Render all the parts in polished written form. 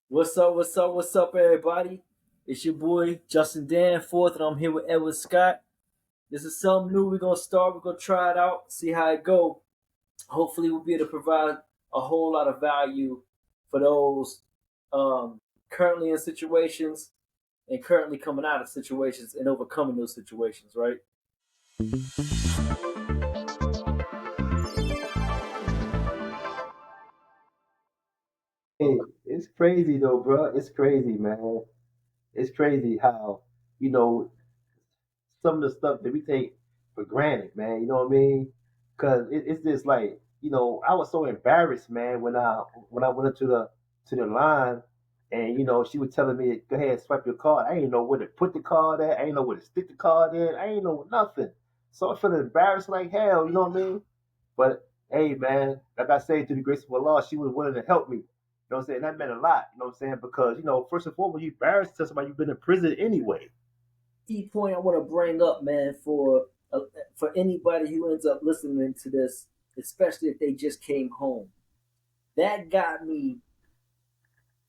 What's up? What's up? What's up, everybody? It's your boy Justin Danforth, and I'm here with Edward Scott. This is something new. We're gonna start. We're gonna try it out, see how it go. Hopefully, we'll be able to provide a whole lot of value for those currently in situations and currently coming out of situations and overcoming those situations. Right? Hey, it's crazy though, bro. It's crazy, man. It's crazy how, you know, some of the stuff that we take for granted, man. You know what I mean? Cause it's just like, I was so embarrassed, man, when I went up to the line, and she was telling me, go ahead, swipe your card. I didn't know where to put the card at. I didn't know where to stick the card in. I didn't know nothing. So I felt embarrassed like hell. You know what I mean? But hey, man, like I say, through the grace of Allah, she was willing to help me. You know what I'm saying? That meant a lot. You know what I'm saying? Because first and foremost, you embarrassed to tell somebody you've been in prison anyway. Key point I want to bring up, man, for anybody who ends up listening to this, especially if they just came home. That got me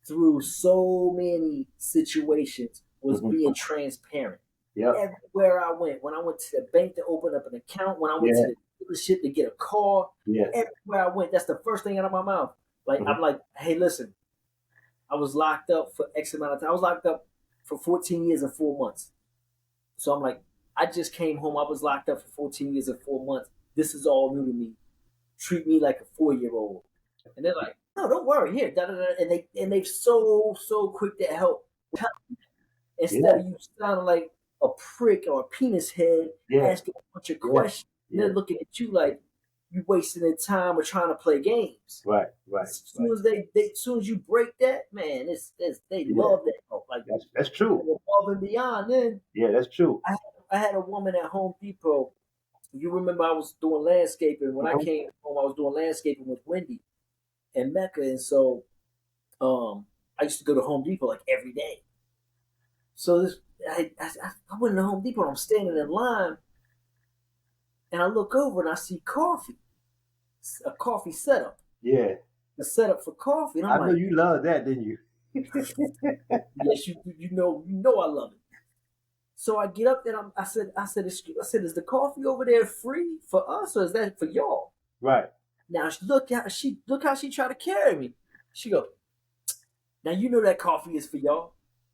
through so many situations was Mm-hmm. being transparent. Yep. Everywhere I went, when I went to the bank to open up an account, when I went to Yeah. the dealership to get a car, Yeah. everywhere I went, that's the first thing out of my mouth. Like Mm-hmm. I'm like, hey, listen, I was locked up for X amount of time. I was locked up for 14 years and 4 months. So I'm like, I just came home. I was locked up for 14 years and 4 months. This is all new to me. Treat me like a 4 year old. And they're like, no, don't worry. Here, da, da, da. And they so quick to help. Instead Yeah. of you sounding like a prick or a penis head Yeah. asking a bunch of Yeah. questions, and Yeah. they're looking at you like you wasting their time or trying to play games. Right. Right. As Right. soon as as soon as you break that, man, it's they Yeah. love that help. Like That's you true. go above and beyond. Then Yeah. That's true. I had a woman at Home Depot. You remember I was doing landscaping when I Mm-hmm. came home. I was doing landscaping with Wendy and Mecca, and so I used to go to Home Depot like every day. So I went to Home Depot. And I'm standing in line, and I look over and I see coffee, a coffee setup, Yeah. a setup for coffee, and I'm I know like, you love that, didn't you? yes, you know I love it. So I get up there. I said, is the coffee over there free for us or is that for y'all? Right. Now look how she tried to carry me. She go, now you know that coffee is for y'all.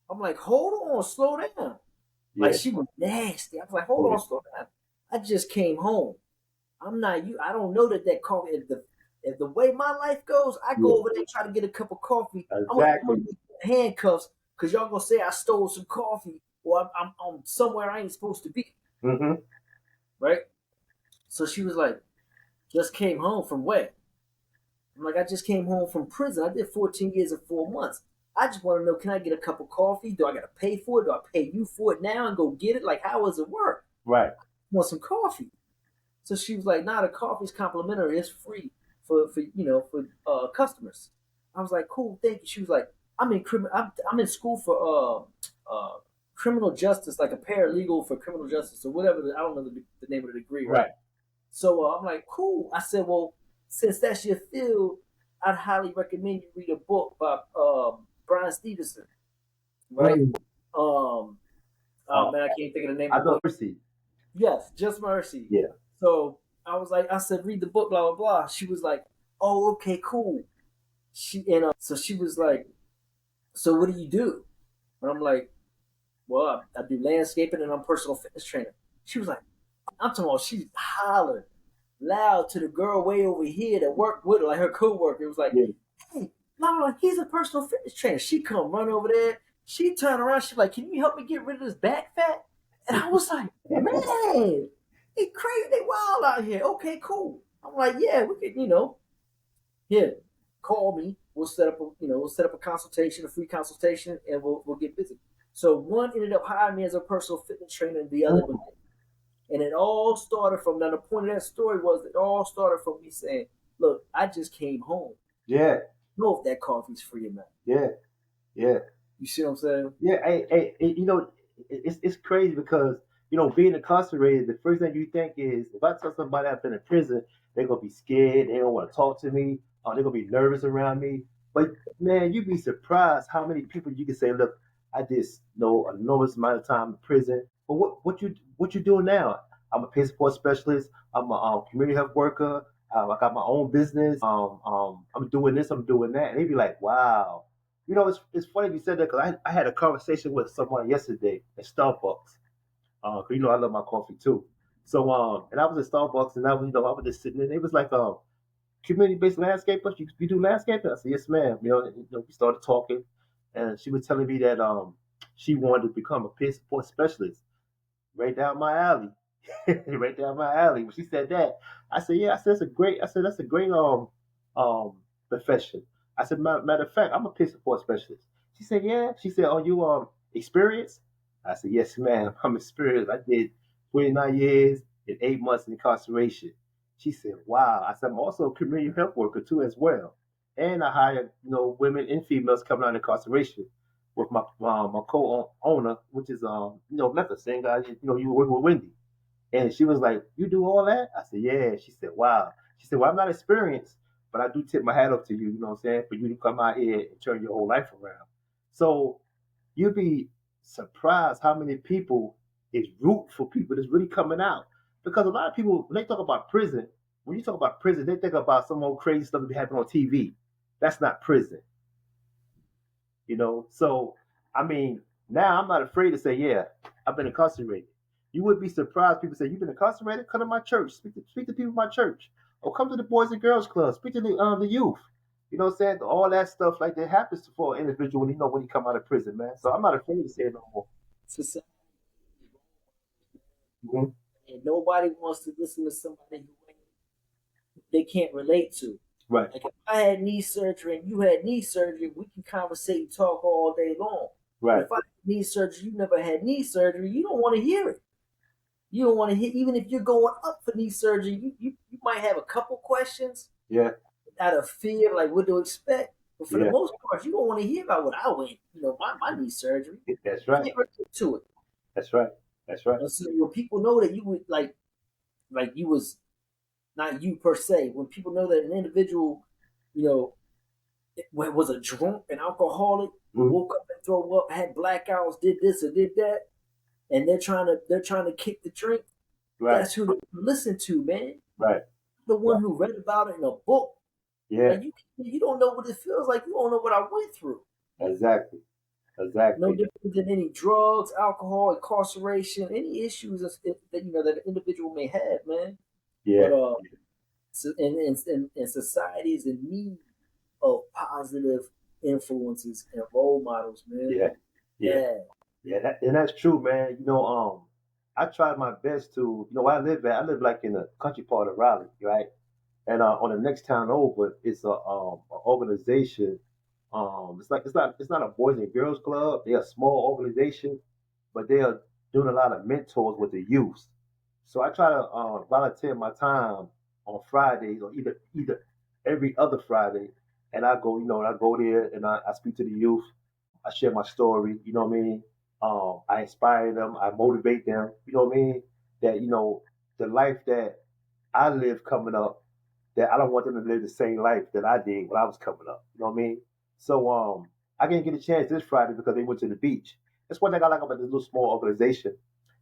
I'm like, hold on, slow down. Like Yeah. she was nasty. I was like, hold Yeah. on, slow down. I just came home. I'm not you. I don't know that coffee. If the way my life goes, I go Yeah. over there and try to get a cup of coffee. I'm gonna Exactly. need handcuffs because y'all gonna say I stole some coffee or I'm somewhere I ain't supposed to be. Mm-hmm. Right? So she was like, just came home from where? I'm like, I just came home from prison. I did 14 years and 4 months. I just want to know, can I get a cup of coffee? Do I got to pay for it? Do I pay you for it now and go get it? Like, how does it work? Right. I want some coffee. So she was like, nah, the coffee's complimentary. It's free for customers. I was like, cool, thank you. She was like, I'm in school for criminal justice, like a paralegal for criminal justice or whatever. I don't know the name of the degree, right? Right. So I'm like, cool. I said, well, since that's your field, I'd highly recommend you read a book by Brian Stevenson, right? Mm. Oh man, I can't think of the name I of the know book. Mercy. Yes, Just Mercy. Yeah. So I was like, I said, read the book, blah blah blah. She was like, oh, okay, cool. So she was like, so what do you do? And I'm like, well, I do landscaping and I'm personal fitness trainer. She was like, I'm talking about she hollered loud to the girl way over here that worked with her, like her coworker. It was like, Yeah. hey, Mama, he's a personal fitness trainer. She come run over there. She turned around. She like, can you help me get rid of this back fat? And I was like, man, they crazy. They wild out here. Okay, cool. I'm like, yeah, we could, here, call me. We'll set up a consultation, a free consultation, and we'll get busy. So one ended up hiring me as a personal fitness trainer, and the other one didn't. And it all started from now. The point of that story was it all started from me saying, "Look, I just came home. Yeah. Know if that coffee's free or not." Yeah. Yeah. You see what I'm saying? Yeah. Hey, it's crazy because being incarcerated, the first thing you think is if I tell somebody I've been in prison, they're gonna be scared. They don't want to talk to me. Or they're gonna be nervous around me. But man, you'd be surprised how many people you can say, look, I did know an enormous amount of time in prison. But what you doing now? I'm a peer support specialist. I'm a community health worker. I got my own business. I'm doing this. I'm doing that. And they'd be like, wow. It's funny you said that because I had a conversation with someone yesterday at Starbucks. 'Cause I love my coffee too. So and I was at Starbucks and I was just sitting there. It was like community-based landscaper. You do landscaping? I said, yes, ma'am. We started talking, and she was telling me that she wanted to become a peer support specialist right down my alley. Right down my alley. When she said that, I said, yeah, that's a great um profession. I said, matter of fact, I'm a peer support specialist. She said, yeah. She said, are you experienced? I said, yes, ma'am. I'm experienced. I did 29 years and 8 months in incarceration. She said, wow. I said, I'm also a community health worker too as well. And I hire, women and females coming out of incarceration with my co-owner, which is Memphis, same guy, you work with Wendy. And she was like, you do all that? I said, yeah. She said, wow. She said, well, I'm not experienced, but I do tip my hat off to you, you know what I'm saying, for you to come out here and turn your whole life around. So you'd be surprised how many people is root for people that's really coming out. Because a lot of people, when they talk about prison, when you talk about prison, they think about some old crazy stuff that be happening on TV. That's not prison. So I mean, now I'm not afraid to say, yeah, I've been incarcerated. You would be surprised. People say, you've been incarcerated? Come to my church. Speak to people in my church. Or come to the Boys and Girls Club. Speak to the youth. You know what I'm saying? All that stuff like that happens for an individual when he come out of prison, man. So I'm not afraid to say it no more. Society, Mhm. and nobody wants to listen to somebody who they can't relate to. Right, Like if I had knee surgery and you had knee surgery, we can conversate and talk all day long. But right. if I had knee surgery, you never had knee surgery, you don't want to hear it. You don't want to hear, even if you're going up for knee surgery, you might have a couple questions Yeah, out of fear, like what to expect. But for the yeah. most part, you don't want to hear about what I went, my knee surgery. That's You right. can't relate to it. That's right. That's right. And so when people know that you would like you was not you per se, when people know that an individual, you know, was a drunk, an alcoholic, Mhm. woke up and throw up, had blackouts, did this or did that, and they're trying to kick the drink. Right, That's who they listen to, man. right. The Right. one who read about it in a book. Yeah, Like you don't know what it feels like. You don't know what I went through. exactly. No Exactly. different than any drugs, alcohol, incarceration, any issues that an individual may have, man. But Yeah, so, and society is in need of positive influences and role models, man. yeah, yeah. Yeah, Yeah, and that's true, man. I try my best to, where I live like in the country part of Raleigh, right? And on the next town over, it's an organization. It's not a boys and girls club. They're a small organization, but they are doing a lot of mentors with the youth. So I try to volunteer my time on Fridays or either every other Friday, and I go there and I speak to the youth. I share my story. You know what I mean? I inspire them. I motivate them. You know what I mean? That the life that I live coming up, that I don't want them to live the same life that I did when I was coming up. You know what I mean? So I didn't get a chance this Friday because they went to the beach. That's one thing I like about this little small organization.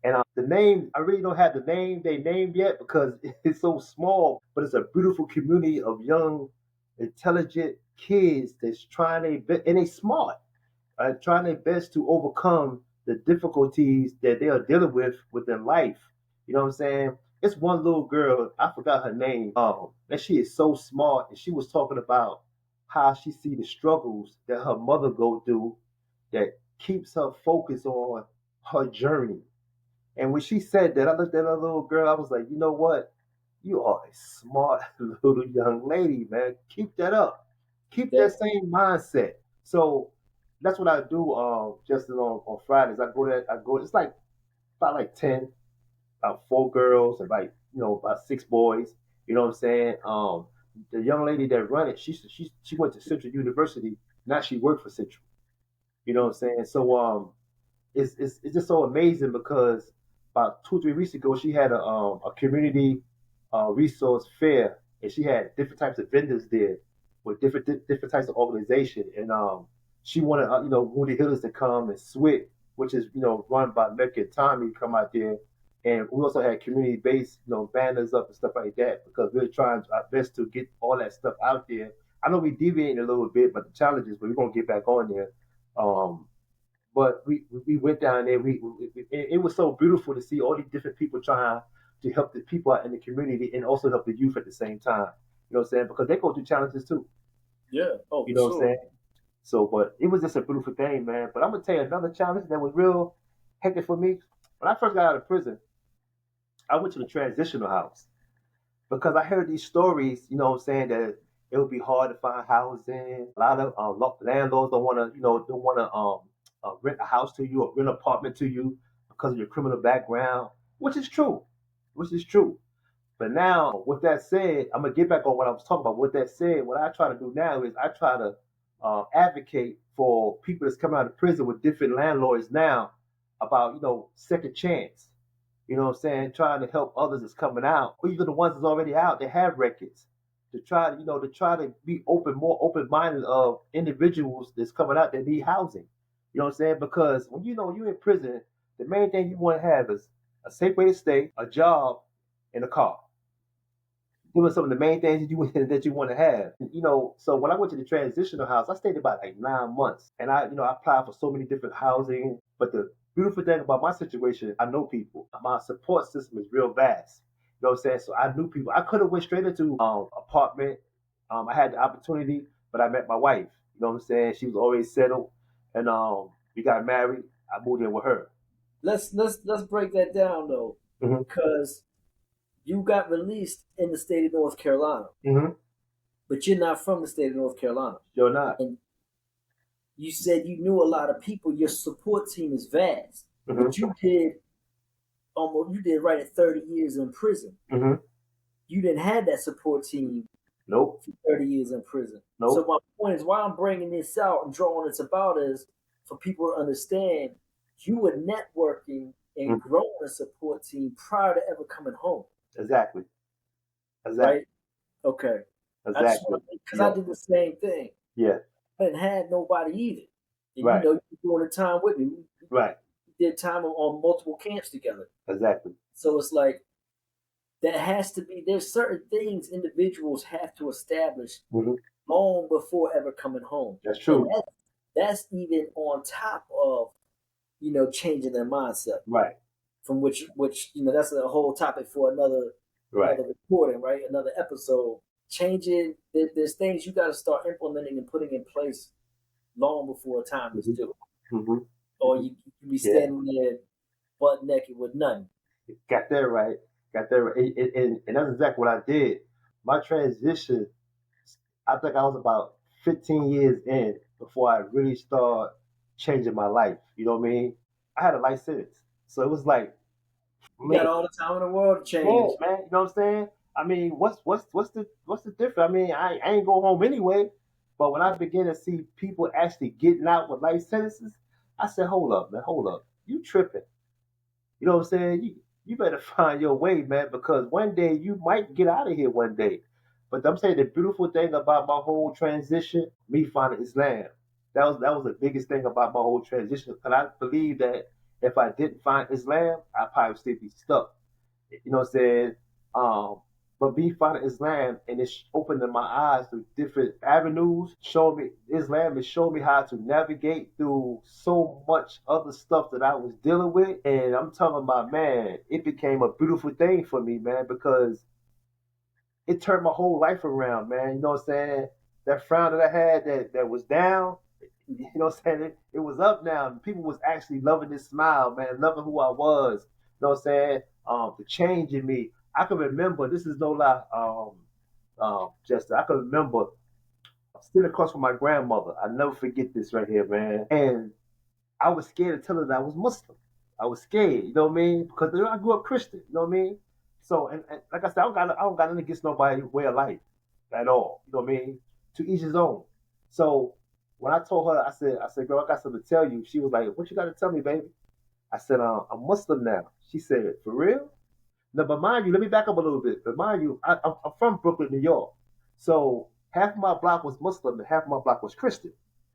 And the name, I really don't have the name they named yet because it's so small, but it's a beautiful community of young, intelligent kids that's trying their best, and they smart, trying their best to overcome the difficulties that they are dealing with within life. You know what I'm saying? It's one little girl, I forgot her name, and she is so smart, and she was talking about how she see the struggles that her mother go through that keeps her focused on her journey. And when she said that, I looked at her little girl, I was like, you know what? You are a smart little young lady, man. Keep that up. Keep that that same mindset. So that's what I do just on Fridays. I go there, it's like about like 10, about 4 girls and like, about 6 boys. You know what I'm saying? The young lady that run it, she went to Central University. Now she worked for Central. You know what I'm saying? So it's just so amazing because about 2 3 weeks ago she had a community resource fair and she had different types of vendors there with different types of organization, and she wanted Wounded Healers to come and SWIT, which is run by Mecca and Tommy, come out there, and we also had community based banners up and stuff like that because we're trying our best to get all that stuff out there. I know we deviating a little bit, but the challenges, but we're gonna get back on there. Um, but we went down there. It was so beautiful to see all these different people trying to help the people out in the community and also help the youth at the same time. You know what I'm saying? Because they go through challenges too. Yeah. Oh, You for know what I'm sure. saying? So, but it was just a beautiful thing, man. But I'm gonna tell you another challenge that was real hectic for me. When I first got out of prison, I went to the transitional house because I heard these stories. You know what I'm saying, that it would be hard to find housing. A lot of landlords don't want to, rent a house to you or rent an apartment to you because of your criminal background, which is true, which is true. But now, with that said, I'm gonna get back on what I was talking about. With that said, what I try to do now is I try to advocate for people that's coming out of prison with different landlords now about second chance. You know what I'm saying? Trying to help others that's coming out, or even the ones that's already out. They have records to try to be more open minded of individuals that's coming out that need housing. You know what I'm saying? Because when you're in prison, the main thing you want to have is a safe way to stay, a job, and a car. Doing some of the main things that you that you want to have. So when I went to the transitional house, I stayed about like 9 months, and I applied for so many different housing. But the beautiful thing about my situation, I know people. My support system is real vast. You know what I'm saying? So I knew people. I could have went straight into apartment. I had the opportunity, but I met my wife. You know what I'm saying? She was always settled, and we got married. I moved in with her. Let's break that down though, Hmm. because you got released in the state of North Carolina, Hmm. but you're not from the state of North Carolina, You're not. and you said you knew a lot of people. Your support team is vast, Hmm. but you did right at 30 years in prison. Hmm. You didn't have that support team Nope. for 30 years in prison. So Nope. my point is, why I'm bringing this out and drawing this about is for people to understand you were networking and Mhm. growing a support team prior to ever coming home, Exactly. Exactly. right? Okay. I just Exactly. want to, because I Yeah. did the same thing. Yeah. I didn't have nobody either. And Right. you were doing the time with me. Right. We did time on multiple camps together. Exactly. So it's like, that has to be, there's certain things individuals have to establish Hmm. long before ever coming home. That's And true. that's even on top of, changing their mindset. Right. From which that's a whole topic for Right. another recording, right? Another episode. Changing, there's things you got to start implementing and putting in place long before time is Hmm. due, Hmm. or you be Yeah. standing there butt naked with nothing. Got that right. Got that right. And that's exactly what I did. My transition, I think I was about 15 years in before I really started changing my life. You know what I mean? I had a life sentence. So it was like, You got man, all the time in the world to yeah, change. man. You know what I'm saying? I mean, what's the difference? I mean, I ain't go home anyway. But when I began to see people actually getting out with life sentences, I said, hold up, man, hold up. You tripping. You know what I'm saying? You better find your way, man, because one day you might get out of here one day. But I'm saying the beautiful thing about my whole transition, me finding Islam, that was the biggest thing about my whole transition. And I believe that if I didn't find Islam, I'd probably still be stuck. You know what I'm saying? Um, but me finding Islam and it's opening my eyes to different avenues, showing me Islam is showing me how to navigate through so much other stuff that I was dealing with. And I'm talking about, man, it became a beautiful thing for me, man, because it turned my whole life around, man. You know what I'm saying? That frown that I had that was down, you know what I'm saying? It was up now. And people was actually loving this smile, man, loving who I was. You know what I'm saying? The change in me. I can remember, this is no lie, Justin. I can remember sitting across from my grandmother. I never forget this right here, man. And I was scared to tell her that I was Muslim. I was scared, you know what I mean? Because I grew up Christian, you know what I mean? So, and like I said, I don't got nothing against nobody's way of life at all. You know what I mean? To each his own. So when I told her, I said, girl, I got something to tell you. She was like, what you got to tell me, baby? I said, I'm Muslim now. She said, for real? No, but mind you, let me back up a little bit. But mind you, I'm from Brooklyn, New York. So half of my block was Muslim and half of my block was Christian.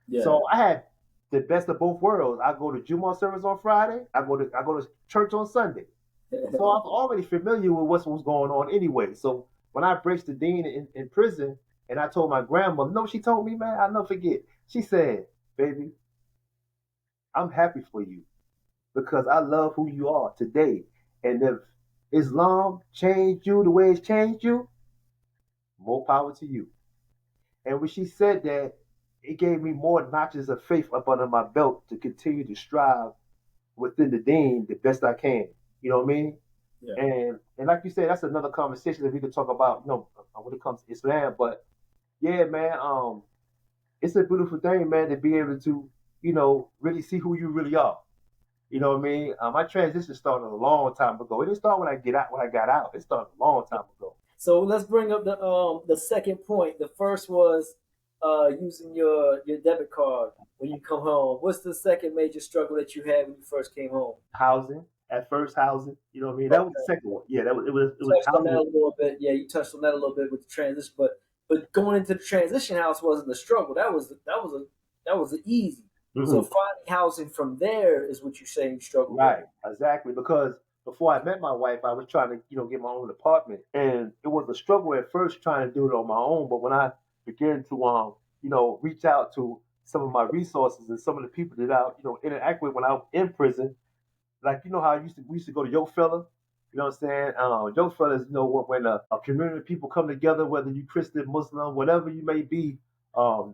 Yeah. So I had the best of both worlds. I go to Jummah service on Friday. I go to church on Sunday. So I'm already familiar with what was going on anyway. So when I breached the dean in prison and I told my grandma, no, she told me, man, I'll never forget. She said, baby, I'm happy for you because I love who you are today. And if Islam changed you the way it's changed you, more power to you. And when she said that, it gave me more notches of faith up under my belt to continue to strive within the deen the best I can. You know what I mean? Yeah. And like you said, that's another conversation that we could talk about, when it comes to Islam. But yeah, man, it's a beautiful thing, man, to be able to, really see who you really are. You know what I mean? My transition started a long time ago. It didn't start when I got out. It started a long time ago. So let's bring up the second point. The first was using your debit card when you come home. What's the second major struggle that you had when you first came home? Housing, at first housing. You know what I mean? That was the Okay. second one. Yeah, it was Touched on that housing. a little bit. Yeah, you touched on that a little bit with the transition, but going into the transition house wasn't the struggle. That was the easy. So Hmm. finding housing from there is what you're saying you struggle with. Right, exactly. Because before I met my wife, I was trying to, get my own apartment, and it was a struggle at first trying to do it on my own. But when I began to, reach out to some of my resources and some of the people that I, interact with when I was in prison, like how we used to go to Yo Fella. You know what I'm saying? Yo Fellas, when a community of people come together, whether you Christian, Muslim, whatever you may be,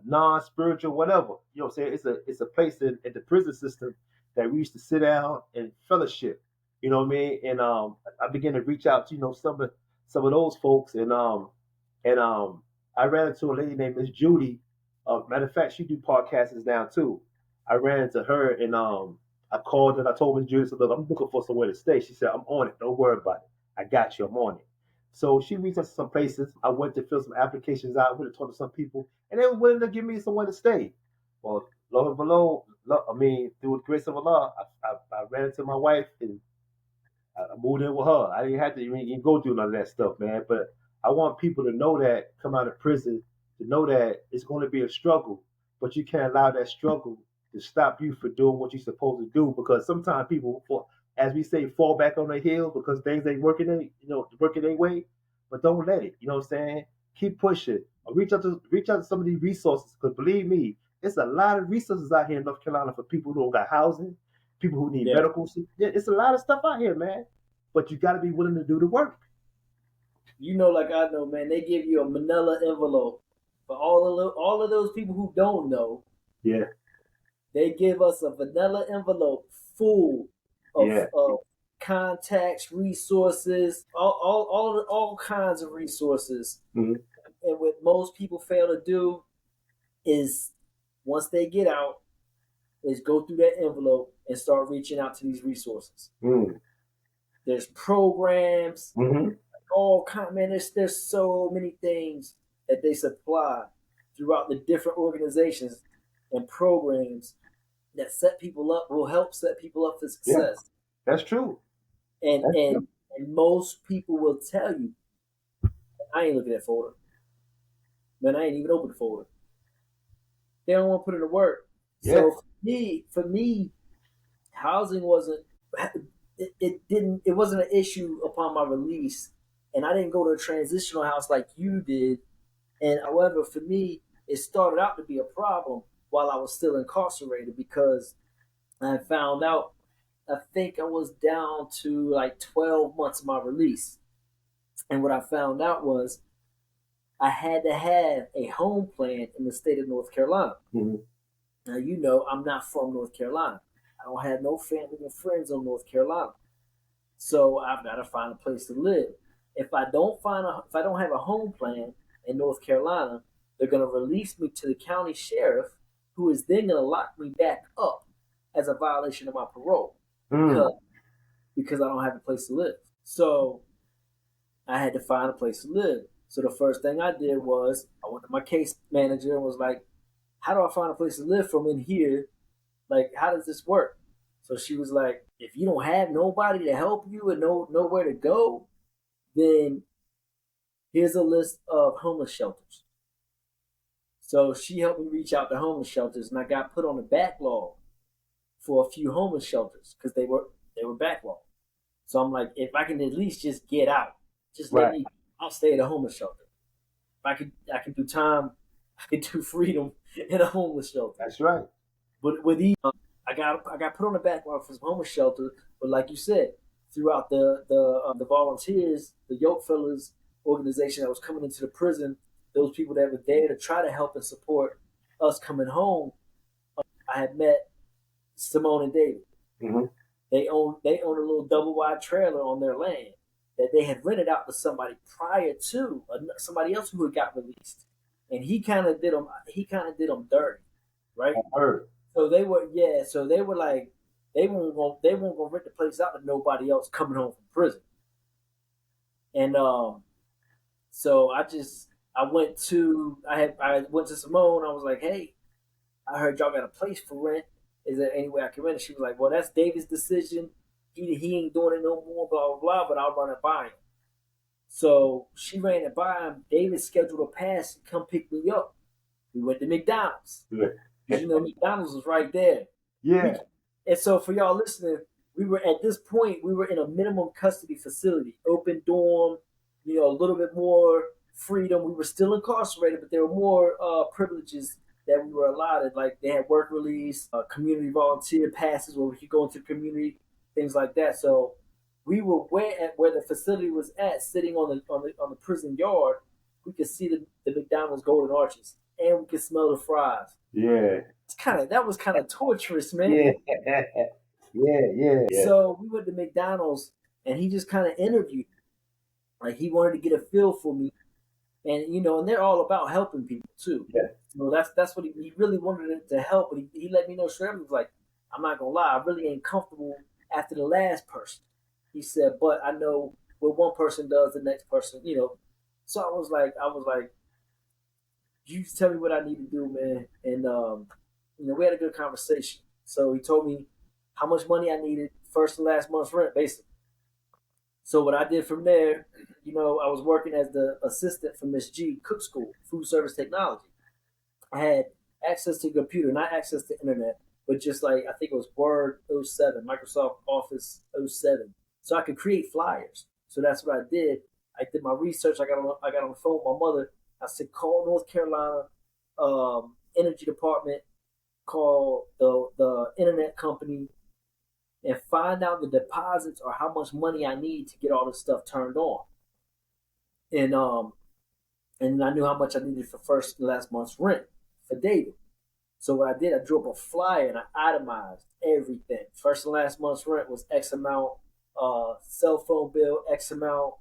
non-spiritual, whatever. You know what I'm saying? It's a place in the prison system that we used to sit down and fellowship. You know what I mean? And I began to reach out to some of those folks, and I ran into a lady named Miss Judy. Matter of fact, she do podcasts now too. I ran into her and I called and I told Miss Judy, look, I'm looking for somewhere to stay. She said, I'm on it. Don't worry about it. I got you. I'm on it. So she reached out to some places. I went to fill some applications out. Went to talk to some people, and they were willing to give me somewhere to stay. Well, lo and below, through the grace of Allah, I ran into my wife and I moved in with her. I didn't have to even go through none of that stuff, man. But I want people to know that come out of prison to know that it's going to be a struggle, but you can't allow that struggle to stop you for doing what you're supposed to do. Because sometimes people, as we say, fall back on their heels because things ain't working their way. But don't let it. You know what I'm saying? Keep pushing. Reach out to some of these resources. Because believe me, it's a lot of resources out here in North Carolina for people who don't got housing, people who need Yeah. medical. It's a lot of stuff out here, man. But you got to be willing to do the work. Like I know, man, they give you a manila envelope. For all of those people who don't know, Yeah, they give us a vanilla envelope full yeah. of contacts, resources, all kinds of resources. Mm-hmm. And what most people fail to do is once they get out, is go through that envelope and start reaching out to these resources. Mm-hmm. There's programs, Mm-hmm. all kind. Man, there's so many things that they supply throughout the different organizations and programs that set people up will help set people up for Yeah, success. that's true. And That's true. and and most people will tell you, I ain't looking at that folder. Man, I ain't even open the folder. They don't want to put in the work. Yeah. So for me, housing wasn't it wasn't an issue upon my release, and I didn't go to a transitional house like you did. And however, for me, it started out to be a problem while I was still incarcerated because I found out. I think I was down to like 12 months of my release, and what I found out was I had to have a home plan in the state of North Carolina. Mm-hmm. Now I'm not from North Carolina. I don't have no family and friends in North Carolina. So I've got to find a place to live. If I don't have a home plan in North Carolina, they're going to release me to the county sheriff, who is then going to lock me back up as a violation of my parole Mm. because I don't have a place to live. So I had to find a place to live. So the first thing I did was I went to my case manager and was like, "How do I find a place to live from in here? Like, how does this work?" So she was like, "If you don't have nobody to help you and nowhere to go, then here's a list of homeless shelters. So she helped me reach out to homeless shelters, and I got put on the backlog for a few homeless shelters because they were backlogged. So I'm like, if I can at least just get out, just let Right. me. I'll stay at a homeless shelter. If I can do time. I can do freedom in a homeless shelter. That's right. But with these, I got put on the backlog for some homeless shelter. But like you said, throughout the volunteers, the Yoke Fellas organization that was coming into the prison, those people that were there to try to help and support us coming home, I had met Simone and David. Hmm. They own a little double wide trailer on their land that they had rented out to somebody prior to somebody else who had got released, and he kind of did them dirty, right? I heard. So they were yeah. So they were like they weren't gonna rent the place out to nobody else coming home from prison. And so I went to Simone. I was like, hey, I heard y'all got a place for rent. Is there any way I can rent it? She was like, well, that's David's decision. He ain't doing it no more. Blah blah blah. But I'll run it by him. So she ran it by him. David scheduled a pass to come pick me up. We went to McDonald's because McDonald's was right there. We Yeah. And so for y'all listening, we were in a minimum custody facility, open dorm, a little bit more freedom. We were still incarcerated, but there were more privileges that we were allotted. Like they had work release, community volunteer passes where we could go into the community, things like that. So we were where the facility was at, sitting on the prison yard. We could see the McDonald's golden arches, and we could smell the fries. Yeah. That was kind of torturous, man. Yeah. Yeah. Yeah. Yeah. So we went to McDonald's, and he just kind of interviewed. Like he wanted to get a feel for me, and and they're all about helping people too. Yeah. So that's what he really wanted to help. But he let me know straight up. He was like, I'm not gonna lie, I really ain't comfortable after the last person. He said, but I know what one person does, the next person. So I was like, you tell me what I need to do, man. And we had a good conversation. So he told me how much money I needed, first and last month's rent, basically. So what I did from there, I was working as the assistant for Miss G Cook School, Food Service Technology. I had access to a computer, not access to internet, but just like I think it was Word '07, Microsoft Office '07, so I could create flyers. So that's what I did. I did my research. I got on the phone with my mother. I said, call North Carolina Energy Department, call the internet company, and find out the deposits or how much money I need to get all this stuff turned on. And I knew how much I needed for first and last month's rent for David. So what I did, I drew up a flyer and I itemized everything. First and last month's rent was X amount, cell phone bill X amount,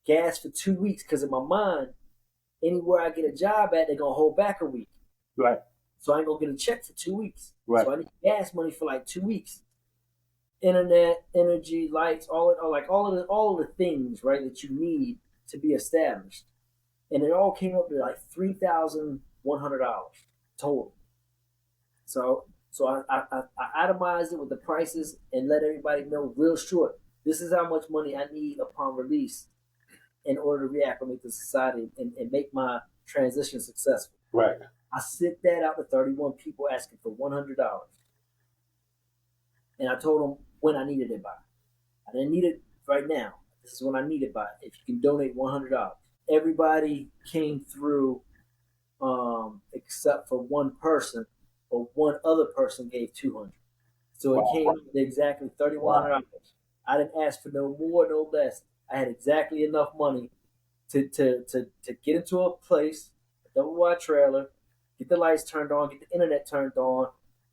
gas for 2 weeks. Because in my mind, anywhere I get a job at, they're gonna hold back a week. Right. So I ain't gonna get a check for 2 weeks. Right. So I need gas money for like 2 weeks. Internet, energy, lights, all of the things, right, that you need to be established. And it all came up to like $3,100 total. So I itemized it with the prices and let everybody know real short. This is how much money I need upon release in order to reacclimate to society and make my transition successful. Right. I sent that out to 31 people asking for $100. And I told them when I needed it by. I didn't need it right now. This is when I need it by. If you can donate $100. Everybody came through except for one person, but one other person gave 200. So it came to exactly $3,100. I didn't ask for no more, no less. I had exactly enough money to get into a place, a double wide trailer, get the lights turned on, get the internet turned on.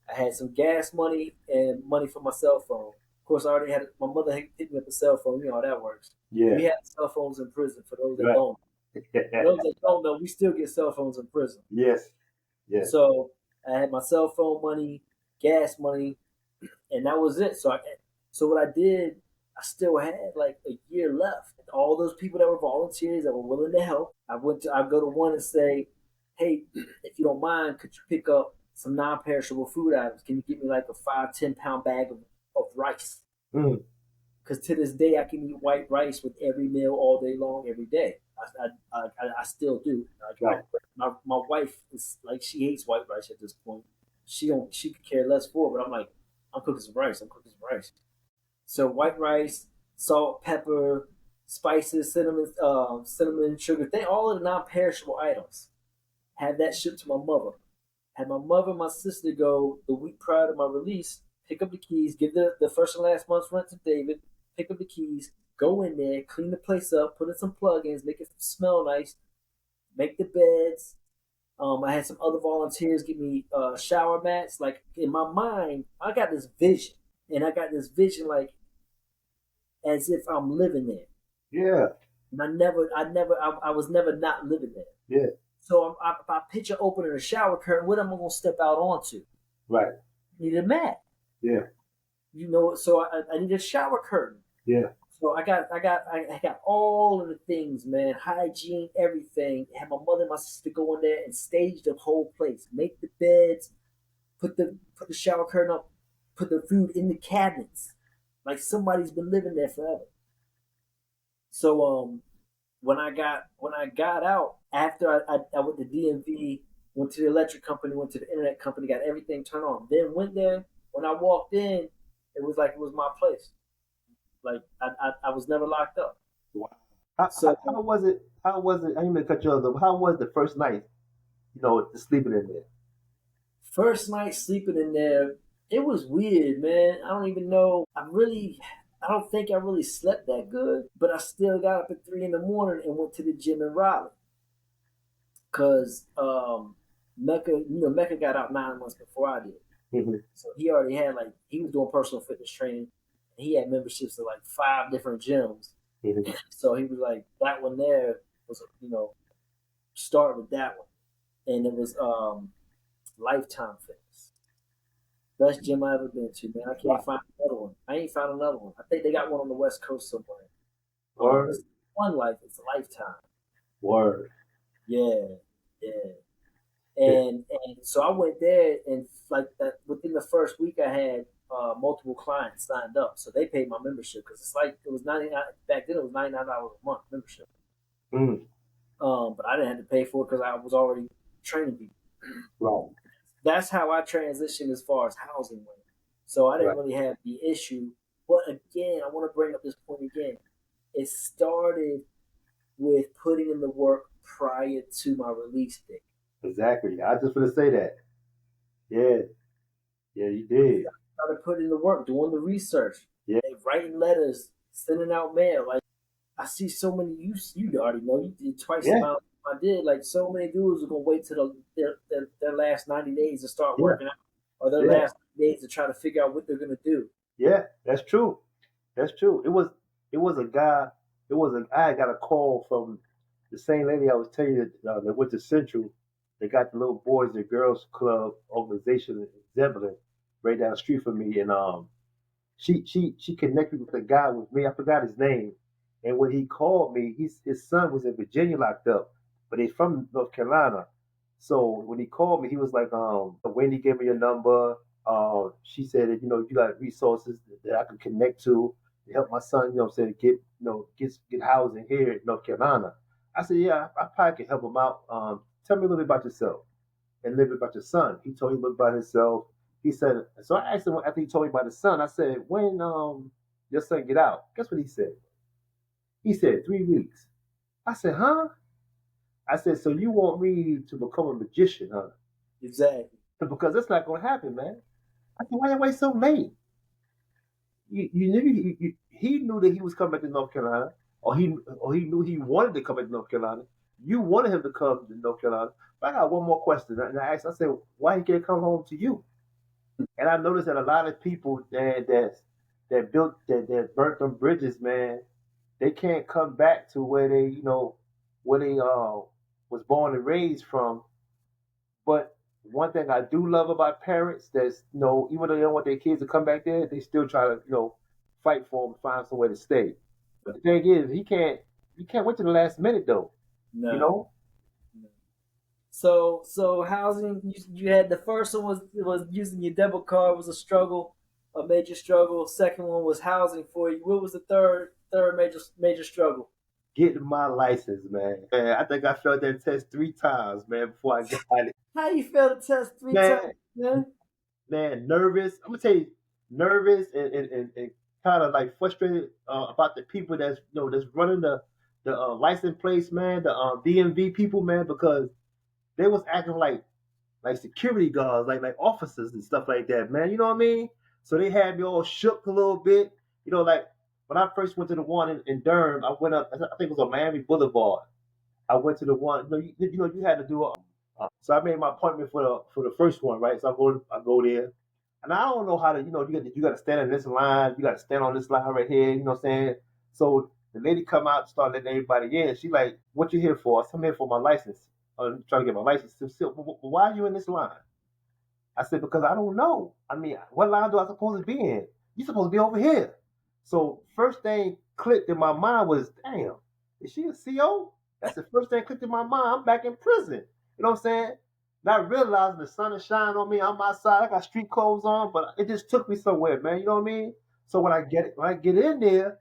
I had some gas money and money for my cell phone. Of course, I already had my mother hit me with the cell phone. You know how that works. Yeah. We had cell phones in prison. For those that Right. don't, for those that don't know, we still get cell phones in prison. Yes. Yes. So I had my cell phone money, gas money, and that was it. So what I did, I still had like a year left. All those people that were volunteers that were willing to help, I'd go to one and say, hey, if you don't mind, could you pick up some non-perishable food items? Can you give me like a 5-10 pound bag of rice? Mm. because to this day I can eat white rice with every meal all day long, every day. I still do. Like Right. my wife is like she hates white rice at this point. She could care less for it, but I'm like I'm cooking some rice. I'm cooking some rice. So white rice, salt, pepper, spices, cinnamon, sugar, all of the non-perishable items. Had that shipped to my mother. Had my mother and my sister go the week prior to my release, pick up the keys, give the first and last month's rent to David, pick up the keys, go in there, clean the place up, put in some plugins, make it smell nice, make the beds. I had some other volunteers give me shower mats. Like in my mind, I got this vision, and I got this vision like as if I'm living there. Yeah. And I was never not living there. Yeah. So I picture opening a shower curtain. What am I gonna step out onto? Right. Need a mat. Yeah. So I need a shower curtain. Yeah. So I got all of the things, man. Hygiene, everything. Had my mother and my sister go in there and stage the whole place. Make the beds, put the shower curtain up, put the food in the cabinets. Like somebody's been living there forever. So when I got out after I went to DMV, went to the electric company, went to the internet company, got everything turned on. Then went there. When I walked in, it was like it was my place. Like I was never locked up. Wow. How, So how was it? How was it? I didn't mean to cut you off. Though. How was the first night? Sleeping in there. first night sleeping in there, it was weird, man. I don't even know. I don't think I really slept that good, but I still got up at 3 in the morning and went to the gym in Raleigh because Mecca, Mecca got out 9 months before I did. Mm-hmm. So he already had he was doing personal fitness training. He had memberships to like 5 different gyms. Mm-hmm. So he was like, that one there was, start with that one. And it was Lifetime Fitness. Best gym I ever been to, man. I can't Wow. find another one. I ain't found another one. I think they got one on the West Coast somewhere. Word. It's One Life, it's Lifetime. Word. Yeah, yeah. Yeah. And so I went there, and like that within the first week, I had multiple clients signed up, so they paid my membership because it's like it was 99 back then. It was $99 a month membership. Mm. But I didn't have to pay for it because I was already training people. Right. That's how I transitioned as far as housing went. So I didn't Right. really have the issue. But again, I want to bring up this point again. It started with putting in the work prior to my release date. Exactly. I just want to say that. Yeah. Yeah, you did. Started putting in the work, doing the research, Yeah. writing letters, sending out mail. Like I see so many you already know you did twice the Yeah. amount I did. Like so many dudes are gonna wait till their last 90 days to start Yeah. working out, or their Yeah. last days to try to figure out what they're gonna do. Yeah. That's true. That's true. It was a guy. I got a call from the same lady I was telling you that went to Central. They got the little boys and girls club organization in Zebulon, right down the street from me, and she connected with a guy with me. I forgot his name, and when he called me, his son was in Virginia locked up, but he's from North Carolina. So when he called me, he was like, Wendy gave me your number. She said that you got resources that I could connect to help my son. Say get get housing here in North Carolina. I said, yeah, I probably can help him out. Tell me a little bit about yourself and a little bit about your son. He told me a little about himself. He said, so I asked him after he told me about his son. I said, when your son get out? Guess what he said? He said 3 weeks. I said, huh? I said, so you want me to become a magician, huh? Exactly. Because that's not gonna happen, man. I said, why you wait so late? You knew he knew that he was coming back to North Carolina, or he knew he wanted to come back to North Carolina. You wanted him to come to North Carolina. But I got one more question, and I asked. I said, why he can't come home to you? And I noticed that a lot of people that burnt them bridges, man, they can't come back to where they was born and raised from. But one thing I do love about parents that's even though they don't want their kids to come back there, they still try to fight for them, find somewhere to stay. But the thing is, he can't wait to the last minute though. You No. know? No. So housing, you had the first one was using your debit card was a struggle. a major struggle. Second one was housing for you. What was the third major struggle? Getting my license, man. I think I failed that test 3 times, man, before I got it. How you failed the test three times, Man, man? nervous. I'm gonna tell you, nervous and kind of like frustrated about the people that's that's running the license plates, man. The DMV people, man, because they was acting like security guards, like officers and stuff like that, man. You know what I mean? So they had me all shook a little bit. Like when I first went to the one in Durham, I went up. I think it was on Miami Boulevard. I went to the one. You had to do a. So I made my appointment for the first one, right? So I go there, and I don't know how to. You got to stand in this line. You got to stand on this line right here. You know what I'm saying? So the lady come out, and start letting everybody in. She like, "What you here for?" I said, "I'm here for my license. I'm trying to get my license." She said, "Why are you in this line?" I said, because I don't know. I mean, what line do I supposed to be in? You supposed to be over here. So first thing clicked in my mind was, damn, is she a CO? That's the first thing clicked in my mind. I'm back in prison. You know what I'm saying? Not realizing the sun is shining on me. I'm outside. I got street clothes on, but it just took me somewhere, man. You know what I mean? So when I get in there,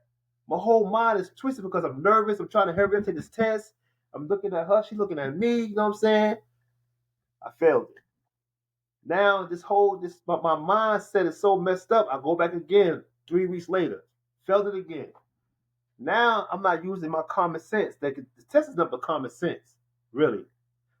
my whole mind is twisted because I'm nervous. I'm trying to hurry up take this test. I'm looking at her. She's looking at me. You know what I'm saying? I failed it. Now my mindset is so messed up. I go back again 3 weeks later, failed it again. Now I'm not using my common sense. The test is not but common sense, really.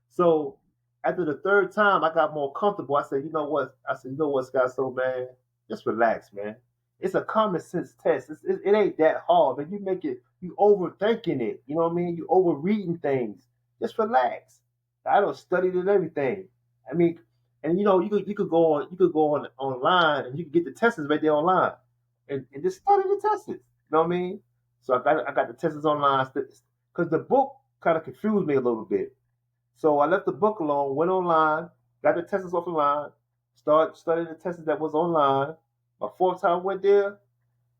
So after the third time, I got more comfortable. I said, you know what? Scottso, man, just relax, man. It's a common sense test. It ain't that hard, but you overthinking it. You know what I mean? You overreading things. Just relax. I don't studied and everything. I mean, and you could go on online and you can get the tests right there online, and just study the tests. You know what I mean? So I got the tests online because the book kind of confused me a little bit. So I left the book alone, went online, got the tests off the line, started studying the tests that was online. My fourth time went there,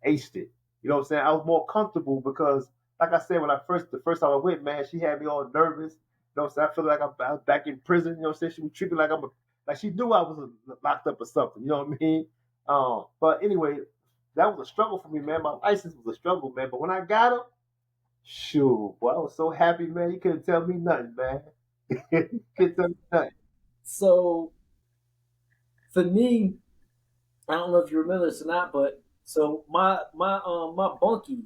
aced it. You know what I'm saying? I was more comfortable because, like I said, the first time I went, man, she had me all nervous. You know what I'm saying? I feel like I was back in prison. You know what I'm saying? She was treating me like she knew I was locked up or something. You know what I mean? But anyway, that was a struggle for me, man. My license was a struggle, man. But when I got her, shoot, boy, I was so happy, man. You couldn't tell me nothing, man. You couldn't tell me nothing. So for me, I don't know if you remember this or not, but so my bunkie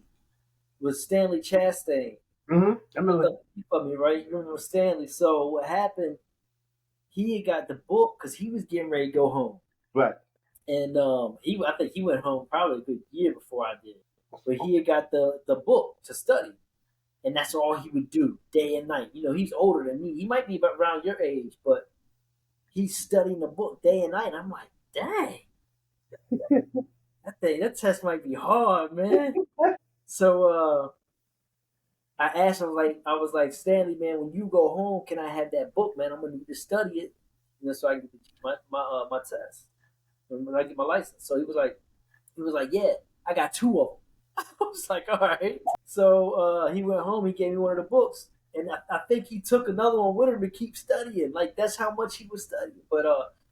was Stanley Chastain. I remember. You feel me, right? You remember Stanley. So what happened? He had got the book because he was getting ready to go home, Right. and I think he went home probably a good year before I did. But he had got the book to study, and that's all he would do day and night. You know, he's older than me. He might be about around your age, but he's studying the book day and night. I'm like, dang, that test might be hard, man. So I asked him I was like, Stanley, man, when you go home, can I have that book, man? I'm gonna need to study it, so I can get my test when I get my license. So he was like, yeah, I got two of them. I was like, all right. So he went home. He gave me one of the books, and I think he took another one with him to keep studying. Like that's how much he was studying. But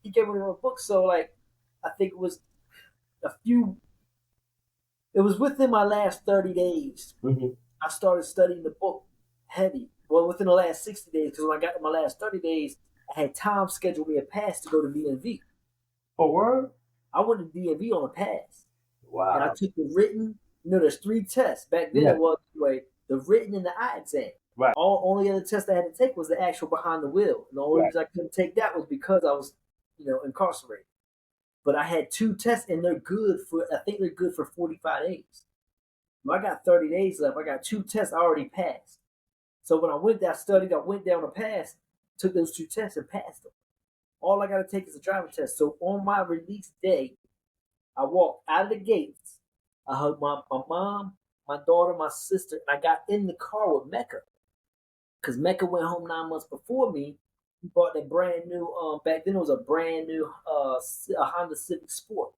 he gave me one book. So like, I think it was a few. It was within my last 30 days. Mm-hmm. I started studying the book heavy. Well, within the last 60 days, because when I got to my last 30 days, I had Tom schedule me a pass to go to DMV. Oh, word? I went to DMV on a pass, and I Wow. took the written. There's three tests back then. Yeah. It was anyway the written and the eye exam. Right. All only other test I had to take was the actual behind the wheel. And the only Right. reason I couldn't take that was because I was, incarcerated. But I had two tests, and they're good for. I think they're good for 45 days. I got 30 days left. I got two tests I already passed. So when I went there, I studied. I went down to pass, took those two tests and passed them. All I got to take is a driving test. So on my release day, I walked out of the gates. I hugged my mom, my daughter, my sister, and I got in the car with Mecca because Mecca went home 9 months before me. He bought a brand new. Back then it was a brand new a Honda Civic Sport.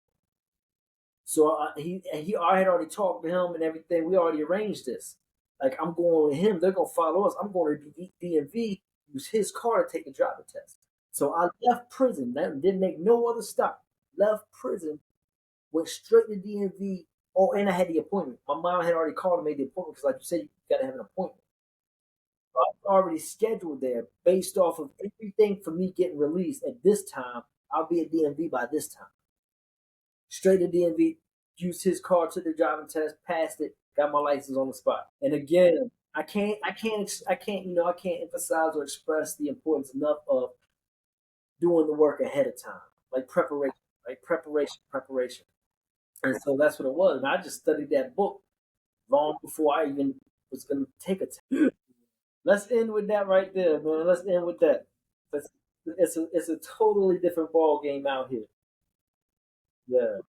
So I had already talked to him and everything. We already arranged this. Like I'm going with him. They're gonna follow us. I'm going to DMV. Use his car to take the driving test. So I left prison. That didn't make no other stop. Left prison went straight to DMV. Oh, and I had the appointment. My mom had already called and made the appointment because, like you said, you got to have an appointment. So I was already scheduled there based off of everything for me getting released at this time. I'll be at DMV by this time. Straight to DMV, used his car, took the driving test, passed it, got my license on the spot. And again, I can't emphasize or express the importance enough of doing the work ahead of time, like preparation, preparation. And so that's what it was. And I just studied that book long before I even was going to take a test. Let's end with that right there, man. Let's end with that. It's a totally different ball game out here. Yeah.